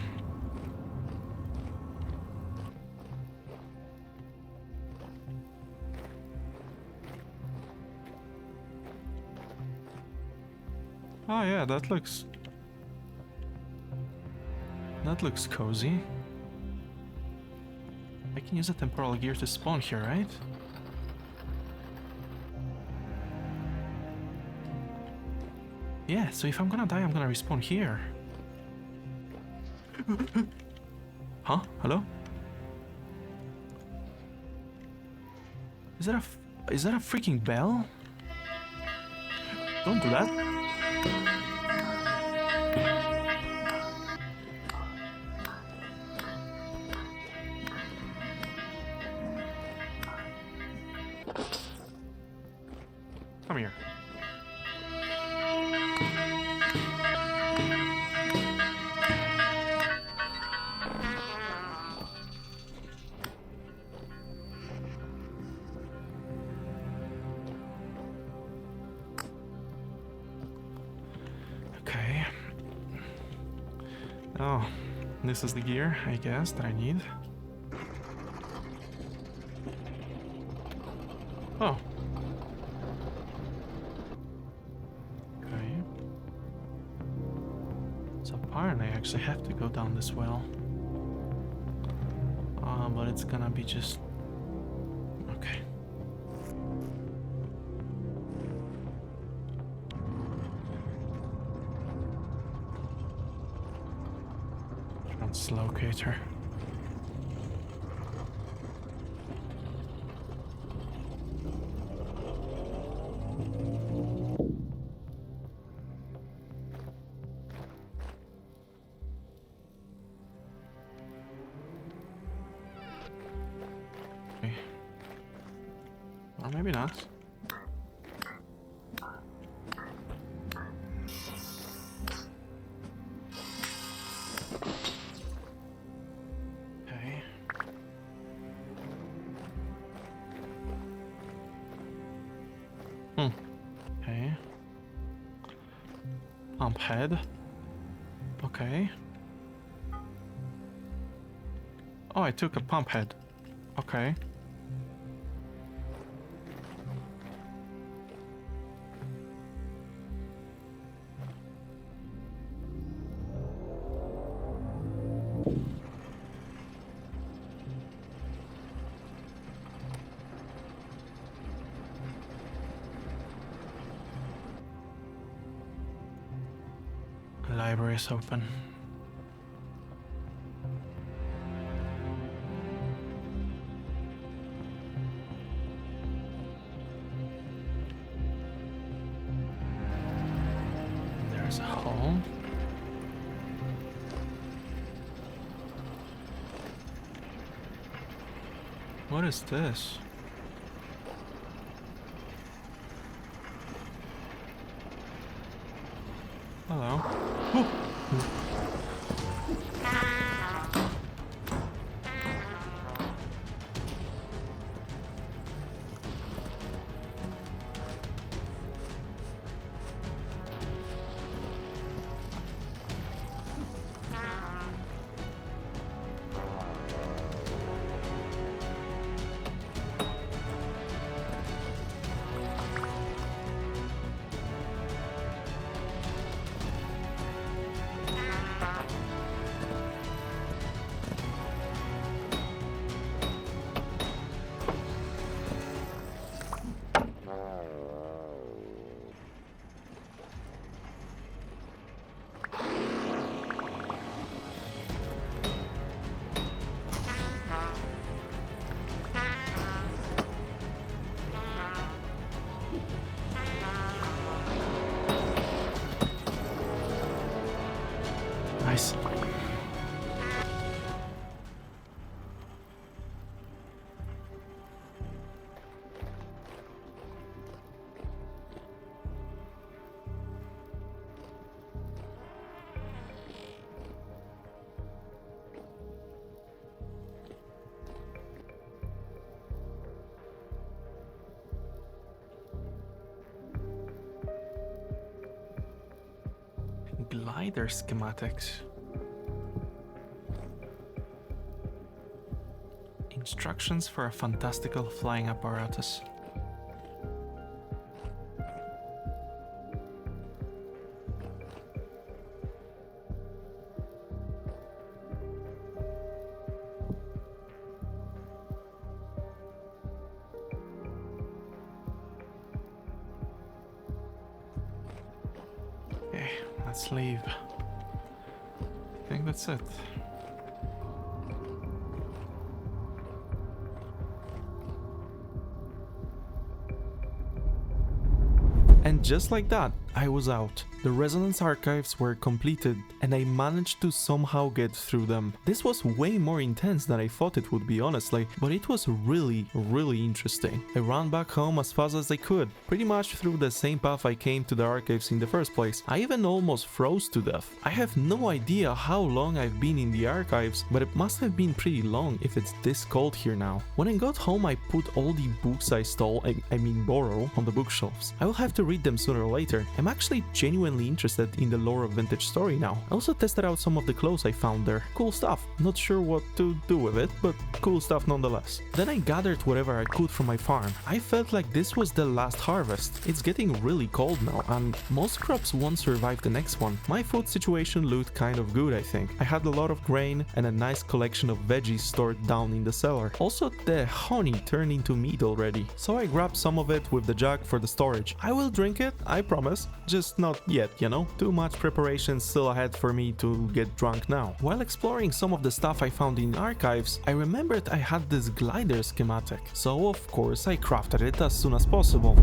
Oh yeah, that looks cozy. I can use a temporal gear to spawn here, right? Yeah, so if I'm gonna die, I'm gonna respawn here. Huh? Hello? Is that a freaking bell? Don't do that. Come here. Okay. Oh, this is the gear, I guess, that I need. Oh. Okay. So Apparently I actually have to go down this well. But it's gonna be just... okay. Translocator. Or maybe not. Okay. Okay. Pump head. Okay. Oh, I took a pump head. Okay. Library is open. There's a hole. What is this? Hello. Nice. Glider schematics. Instructions for a fantastical flying apparatus. Okay, let's leave. I think that's it. And just like that, I was out. The Resonance archives were completed, and I managed to somehow get through them. This was way more intense than I thought it would be, honestly, but it was really interesting. I ran back home as fast as I could, pretty much through the same path I came to the archives in the first place. I even almost froze to death. I have no idea how long I've been in the archives, but it must have been pretty long if it's this cold here now. When I got home, I put all the books I stole, I mean borrow, on the bookshelves. I will have to read them sooner or later, I'm actually genuinely interested in the lore of vintage story now. I also tested out some of the clothes I found there. Cool stuff. Not sure what to do with it, but cool stuff nonetheless. Then I gathered whatever I could from my farm. I felt like this was the last harvest. It's getting really cold now, and most crops won't survive the next one. My food situation looked kind of good, I think. I had a lot of grain and a nice collection of veggies stored down in the cellar. Also, the honey turned into meat already, so I grabbed some of it with the jug for the storage. I will drink it, I promise, just not yet, you know? Too much preparation still ahead for me to get drunk now. While exploring some of the stuff I found in archives, I remembered I had this glider schematic, so of course I crafted it as soon as possible.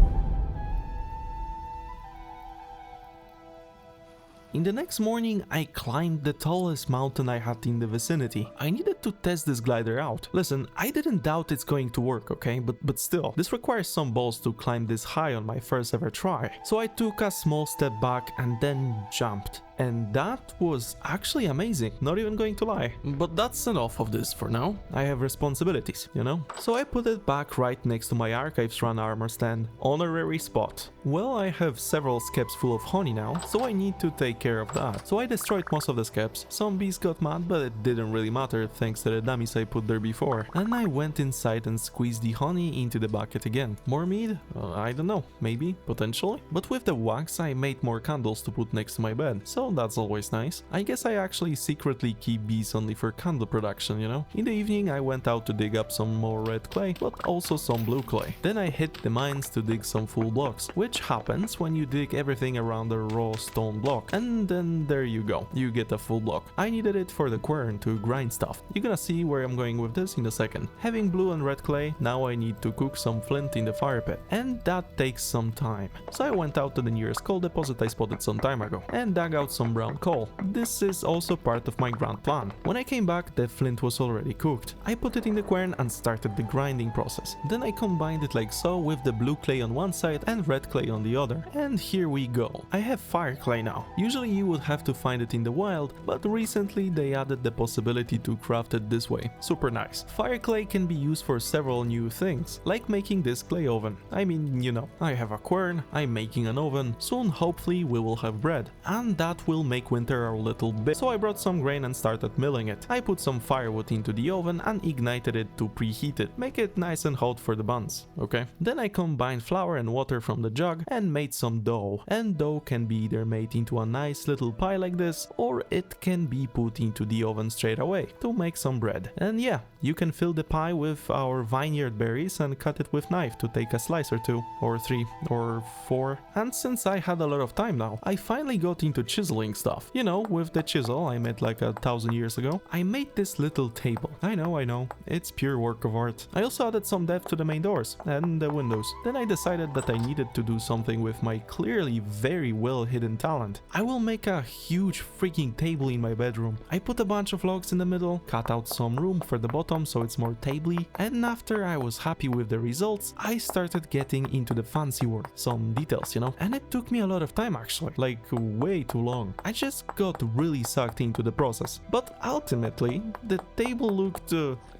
In the next morning, I climbed the tallest mountain I had in the vicinity. I needed to test this glider out. Listen, I didn't doubt it's going to work, okay? But still, this requires some balls to climb this high on my first ever try. So I took a small step back and then jumped. And that was actually amazing, not even going to lie. But that's enough of this for now. I have responsibilities, you know? So I put it back right next to my archives run armor stand, honorary spot. Well, I have several skeps full of honey now, so I need to take care of that. So I destroyed most of the skeps. Some bees got mad, but it didn't really matter thanks to the dummies I put there before. And I went inside and squeezed the honey into the bucket again. More mead? I don't know, maybe, potentially. But with the wax I made more candles to put next to my bed, so that's always nice. I guess I actually secretly keep bees only for candle production, you know? In the evening I went out to dig up some more red clay, but also some blue clay. Then I hit the mines to dig some full blocks, which happens when you dig everything around a raw stone block. And then there you go, you get a full block. I needed it for the quern to grind stuff. You're gonna see where I'm going with this in a second. Having blue and red clay, now I need to cook some flint in the fire pit, and that takes some time. So I went out to the nearest coal deposit I spotted some time ago, and dug out some brown coal. This is also part of my grand plan. When I came back, the flint was already cooked. I put it in the quern and started the grinding process. Then I combined it like so with the blue clay on one side and red clay on the other. And here we go. I have fire clay now. Usually you would have to find it in the wild, but recently they added the possibility to craft it this way. Super nice. Fire clay can be used for several new things, like making this clay oven. I mean, you know, I have a quern, I'm making an oven, soon hopefully we will have bread. And that will make winter a little bit. So I brought some grain and started milling it. I put some firewood into the oven and ignited it to preheat it. Make it nice and hot for the buns, okay? Then I combined flour and water from the jug and made some dough. And dough can be either made into a nice little pie like this, or it can be put into the oven straight away to make some bread. And yeah, you can fill the pie with our vineyard berries and cut it with knife to take a slice or two, or three, or four. And since I had a lot of time now, I finally got into chiseling stuff. You know, with the chisel I made like 1,000 years ago. I made this little table. I know, it's pure work of art. I also added some depth to the main doors and the windows. Then I decided that I needed to do something with my clearly very well hidden talent. I will make a huge freaking table in my bedroom. I put a bunch of logs in the middle, cut out some room for the bottom so it's more tabley, and after I was happy with the results, I started getting into the fancy work, some details, you know, and it took me a lot of time actually, like way too long. I just got really sucked into the process, but ultimately the table looked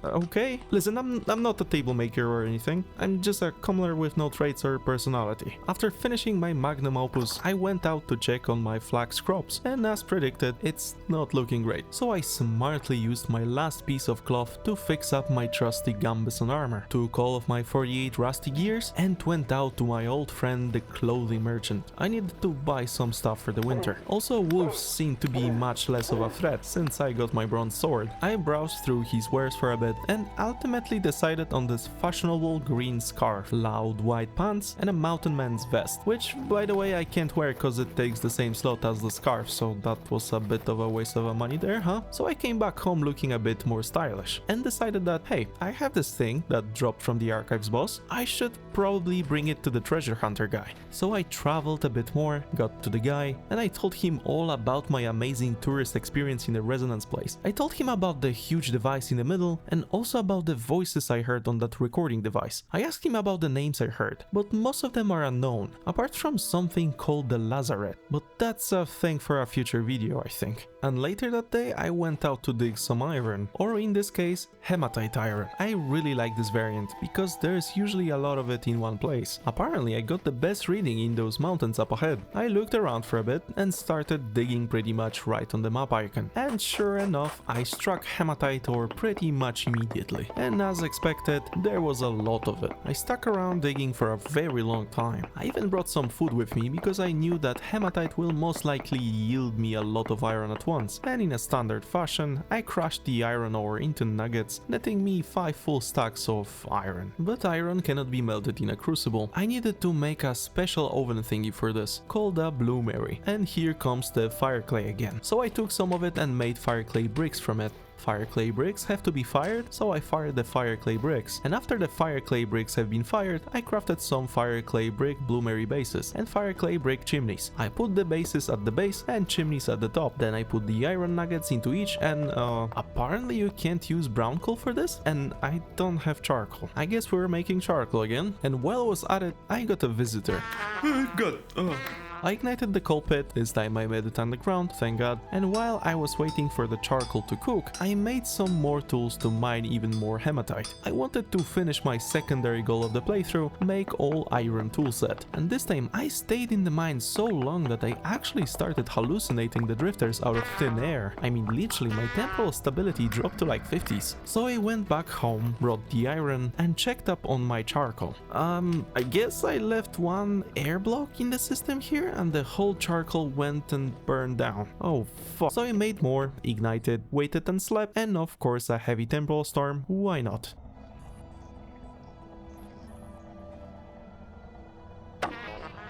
okay. Listen, I'm not a table maker or anything, I'm just a commoner with no traits or personality. After finishing my magnum opus, I went out to check on my flax crops, and as predicted, it's not looking great. So I smartly used my last piece of cloth to fix up my trusty gambeson armor, took all of my 48 rusty gears, and went out to my old friend the clothing merchant. I needed to buy some stuff for the winter. Also, wolves seem to be much less of a threat since I got my bronze sword. I browsed through his wares for a bit and ultimately decided on this fashionable green scarf, loud white pants, and a mountain man's vest, which by the way I can't wear cause it takes the same slot as the scarf, so that was a bit of a waste of money there, huh? So I came back home looking a bit more stylish and decided that hey, I have this thing that dropped from the archives boss, I should probably bring it to the treasure hunter guy. So I traveled a bit more, got to the guy, and I told him him all about my amazing tourist experience in the resonance place. I told him about the huge device in the middle and also about the voices I heard on that recording device. I asked him about the names I heard, but most of them are unknown, apart from something called the Lazaret, but that's a thing for a future video, I think. And later that day I went out to dig some iron, or in this case, hematite iron. I really like this variant, because there's usually a lot of it in one place. Apparently I got the best reading in those mountains up ahead. I looked around for a bit and started digging pretty much right on the map icon. And sure enough, I struck hematite ore pretty much immediately. And as expected, there was a lot of it. I stuck around digging for a very long time. I even brought some food with me because I knew that hematite will most likely yield me a lot of iron at once. And in a standard fashion, I crushed the iron ore into nuggets, netting me 5 full stacks of iron. But iron cannot be melted in a crucible. I needed to make a special oven thingy for this, called a bloomery. And here comes the fire clay again. So I took some of it and made fire clay bricks from it. Fire clay bricks have to be fired, so I fired the fire clay bricks. And after the fire clay bricks have been fired, I crafted some fire clay brick bloomery bases and fire clay brick chimneys. I put the bases at the base and chimneys at the top. Then I put the iron nuggets into each and apparently you can't use brown coal for this, and I don't have charcoal. I guess we're making charcoal again. And while I was at it, I got a visitor. I ignited the coal pit, this time I made it underground, thank god, and while I was waiting for the charcoal to cook, I made some more tools to mine even more hematite. I wanted to finish my secondary goal of the playthrough, make all iron tool set, and this time I stayed in the mine so long that I actually started hallucinating the drifters out of thin air. I mean, literally my temporal stability dropped to like 50s. So I went back home, brought the iron, and checked up on my charcoal. I guess I left one air block in the system here, and the whole charcoal went and burned down. Oh fuck. So I made more, ignited, waited and slept, and of course a heavy temporal storm, why not?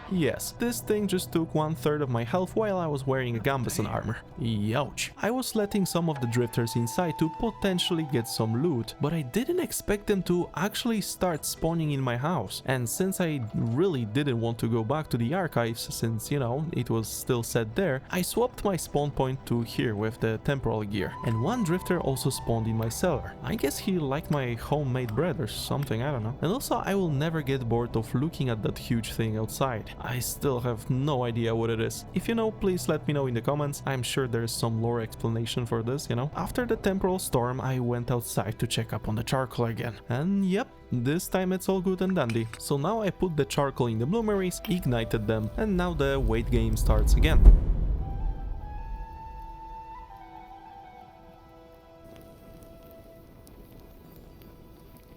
Yes, this thing just took 1/3 of my health while I was wearing a gambeson armor. Youch. I was letting some of the drifters inside to potentially get some loot, but I didn't expect them to actually start spawning in my house. And since I really didn't want to go back to the archives, since, you know, it was still set there, I swapped my spawn point to here with the temporal gear. And one drifter also spawned in my cellar. I guess he liked my homemade bread or something, I don't know. And also I will never get bored of looking at that huge thing outside. I still have no idea what it is. If you know, please let me know in the comments. I'm sure there's some lore explanation for this, you know. After the temporal storm, I went outside to check up on the charcoal again. And yep, this time it's all good and dandy. So now I put the charcoal in the bloomeries, ignited them, and now the wait game starts again.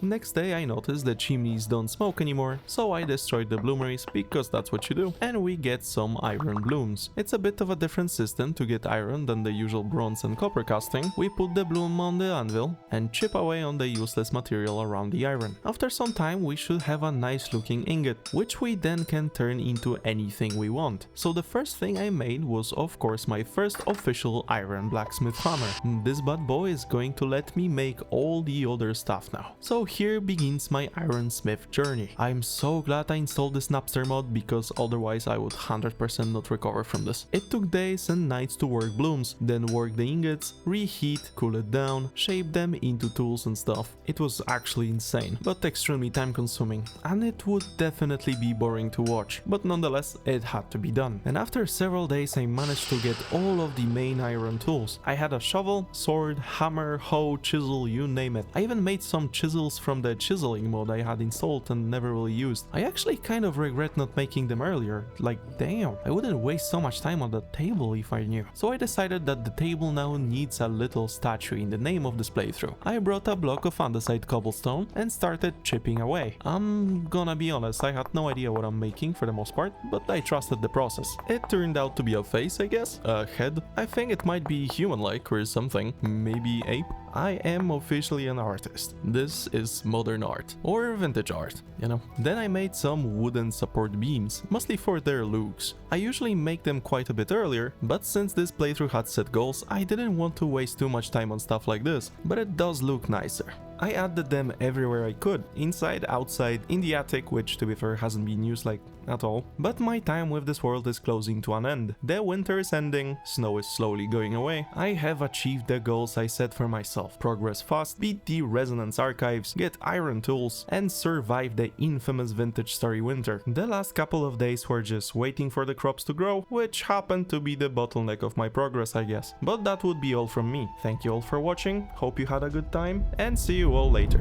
Next day I noticed the chimneys don't smoke anymore, so I destroyed the bloomeries because that's what you do, and we get some iron blooms. It's a bit of a different system to get iron than the usual bronze and copper casting. We put the bloom on the anvil and chip away on the useless material around the iron. After some time we should have a nice looking ingot, which we then can turn into anything we want. So the first thing I made was of course my first official iron blacksmith hammer. This bad boy is going to let me make all the other stuff now. So here begins my ironsmith journey. I'm so glad I installed this Knapster mod because otherwise I would 100% not recover from this. It took days and nights to work blooms, then work the ingots, reheat, cool it down, shape them into tools and stuff. It was actually insane, but extremely time consuming, and it would definitely be boring to watch, but nonetheless it had to be done. And after several days I managed to get all of the main iron tools. I had a shovel, sword, hammer, hoe, chisel, you name it. I even made some chisels from the Chiseling mod I had installed and never really used. I actually kind of regret not making them earlier, like damn, I wouldn't waste so much time on the table if I knew. So I decided that the table now needs a little statue in the name of this playthrough. I brought a block of andesite cobblestone and started chipping away. I'm gonna be honest, I had no idea what I'm making for the most part, but I trusted the process. It turned out to be a face, I guess, a head. I think it might be human-like or something, maybe ape. I am officially an artist. This is modern art, or vintage art, you know. Then I made some wooden support beams, mostly for their looks. I usually make them quite a bit earlier, but since this playthrough had set goals, I didn't want to waste too much time on stuff like this, but it does look nicer. I added them everywhere I could, inside, outside, in the attic, which to be fair hasn't been used like at all. But my time with this world is closing to an end. The winter is ending, snow is slowly going away. I have achieved the goals I set for myself: progress fast, beat the resonance archives, get iron tools, and survive the infamous vintage story winter. The last couple of days were just waiting for the crops to grow, which happened to be the bottleneck of my progress, I guess. But that would be all from me. Thank you all for watching, hope you had a good time, and see you all later.